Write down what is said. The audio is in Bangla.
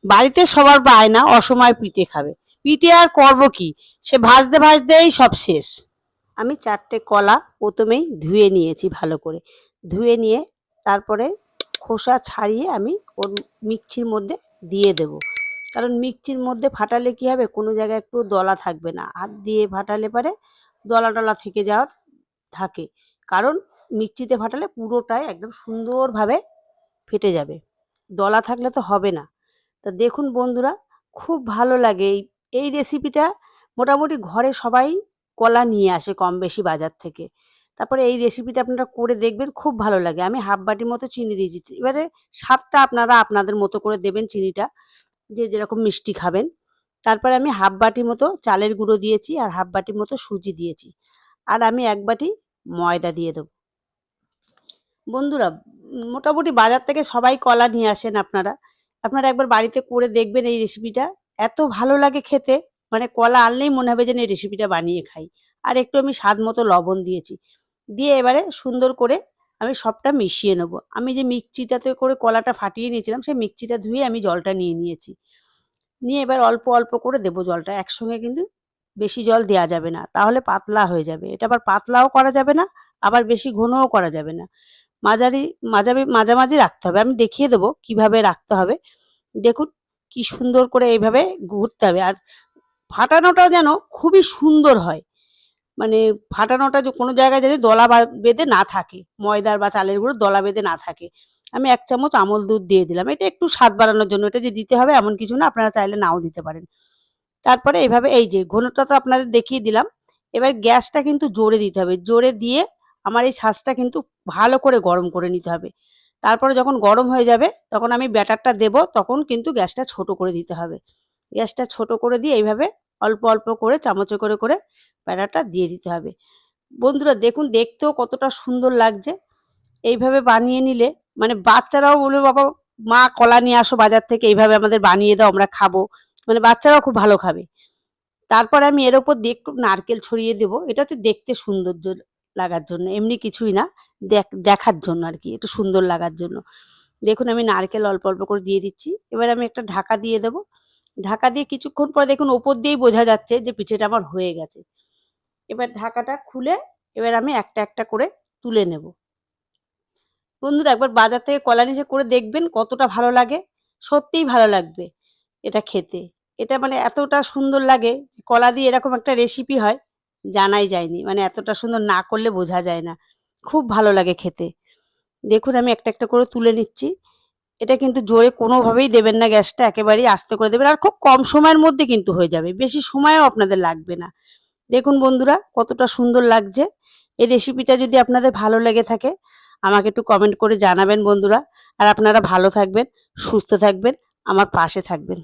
বাড়িতে সবার বায়না অসময়ে পিঠে খাবে। পিঠে আর করব কি, সে ভাজতে ভাজতেই সব শেষ। আমি 4টে কলা প্রথমেই ধুয়ে নিয়েছি ভালো করে। ধুয়ে নিয়ে তারপরে খোসা ছাড়িয়ে আমি ওর মিক্সির মধ্যে দিয়ে দেব। কারণ মিক্সির মধ্যে ফাটালে কি হবে, কোনো জায়গায় একটু দলা থাকবে না। হাত দিয়ে ফাটালে পরে দলা টলা থেকে যাওয়ার থাকে। কারণ মিক্সিতে ফাটালে পুরোটাই একদম সুন্দরভাবে ফেটে যাবে, দলা থাকলে তো হবে না। তা দেখুন বন্ধুরা, খুব ভালো লাগে এই রেসিপিটা। মোটামুটি ঘরে সবাই কলা নিয়ে আসে কম বেশি বাজার থেকে। তারপরে এই রেসিপিটা আপনারা করে দেখবেন, খুব ভালো লাগে। আমি হাফ বাটি মতো চিনি দিয়েছি। এবারে স্বাদটা আপনারা আপনাদের মতো করে দেবেন চিনিটা, যে যেরকম মিষ্টি খাবেন। তারপরে আমি হাফ বাটি মতো চালের গুঁড়ো দিয়েছি আর হাফ বাটি মতো সুজি দিয়েছি। আর আমি 1 বাটি ময়দা দিয়ে দেবো। বন্ধুরা, মোটামুটি বাজার থেকে সবাই কলা নিয়ে আসেন আপনারা। আপনারা একবার বাড়িতে করে দেখবেন এই রেসিপিটা। এত ভালো লাগে খেতে, মানে কলা আনলেই মনে হবে যেন এই রেসিপিটা বানিয়ে খাই। আর একটু আমি স্বাদ মতো লবণ দিয়েছি। দিয়ে এবারে সুন্দর করে আমি সবটা মিশিয়ে নেব। আমি যে মিক্সিটাতে করে কলাটা ফাটিয়ে নিয়েছিলাম, সেই মিক্সিটা ধুয়ে আমি জলটা নিয়ে নিয়েছি। নিয়ে এবার অল্প অল্প করে দেবো জলটা। একসঙ্গে কিন্তু বেশি জল দেয়া যাবে না, তাহলে পাতলা হয়ে যাবে। এটা আবার পাতলাও করা যাবে না, আবার বেশি ঘনও করা যাবে না। মাঝারি মাঝামাঝি রাখতে হবে। আমি দেখিয়ে দেবো কিভাবে রাখতে হবে। দেখুন কি সুন্দর করে এইভাবে ঘুরতে হবে। আর ফাটানোটা যেন খুবই সুন্দর হয়। মানে ফাটানোটা যে কোনো জায়গায় যেন দলা বেঁধে না থাকে, ময়দার বা চালের গুঁড়োর দলা বেঁধে না থাকে। আমি 1 চামচ আমল দুধ দিয়ে দিলাম। এটা একটু স্বাদ বাড়ানোর জন্য। এটা যে দিতে হবে এমন কিছু না, আপনারা চাইলে নাও দিতে পারেন। তারপরে এইভাবে এই যে ঘনটা তো আপনাদের দেখিয়ে দিলাম। এবার গ্যাসটা কিন্তু জোরে দিতে হবে। জোরে দিয়ে আমার এই ছাঁচটা কিন্তু ভালো করে গরম করে নিতে হবে। তারপরে যখন গরম হয়ে যাবে তখন আমি ব্যাটারটা দেব, তখন কিন্তু গ্যাসটা ছোট করে দিতে হবে। গ্যাসটা ছোট করে দিয়ে এইভাবে অল্প অল্প করে চামচে করে করে ব্যাটারটা দিয়ে দিতে হবে। বন্ধুরা দেখুন, দেখতেও কতটা সুন্দর লাগছে। এইভাবে বানিয়ে নিলে মানে বাচ্চারাও বলবে, বাবা মা কলা নিয়ে আসো বাজার থেকে, এইভাবে আমাদের বানিয়ে দাও, আমরা খাবো। মানে বাচ্চারাও খুব ভালো খাবে। তারপরে আমি এর উপর দিয়ে একটু নারকেল ছড়িয়ে দেবো। এটা হচ্ছে দেখতে সৌন্দর্য লাগার জন্য, এমনি কিছুই না, দেখার জন্য আর কি, একটু সুন্দর লাগার জন্য। দেখুন আমি নারকেল অল্প অল্প করে দিয়ে দিচ্ছি। এবার আমি একটা ঢাকা দিয়ে দেবো। ঢাকা দিয়ে কিছুক্ষণ পরে দেখুন ওপর দিয়েই বোঝা যাচ্ছে যে পিঠেটা আমার হয়ে গেছে। এবার ঢাকাটা খুলে এবার আমি একটা একটা করে তুলে নেব। বন্ধুরা একবার বাজার থেকে কলা নিয়ে করে দেখবেন কতটা ভালো লাগে। সত্যিই ভালো লাগবে এটা খেতে। এটা মানে এতটা সুন্দর লাগে যে কলা দিয়ে এরকম একটা রেসিপি হয় জানাই যায়নি। মানে এতটা সুন্দর না করলে বোঝা যায় না। খুব ভালো লাগে খেতে। দেখুন আমি একটা একটা করে তুলে নিচ্ছি। এটা কিন্তু জোরে কোনোভাবেই দেবেন না গ্যাসটা, একেবারেই আস্তে করে দেবেন। আর খুব কম সময়ের মধ্যে কিন্তু হয়ে যাবে। বেশি সময়ও আপনাদের লাগবে না। দেখুন বন্ধুরা কতটা সুন্দর লাগছে। এই রেসিপিটা যদি আপনাদের ভালো লেগে থাকে আমাকে একটু কমেন্ট করে জানাবেন বন্ধুরা। আর আপনারা ভালো থাকবেন, সুস্থ থাকবেন, আমার পাশে থাকবেন।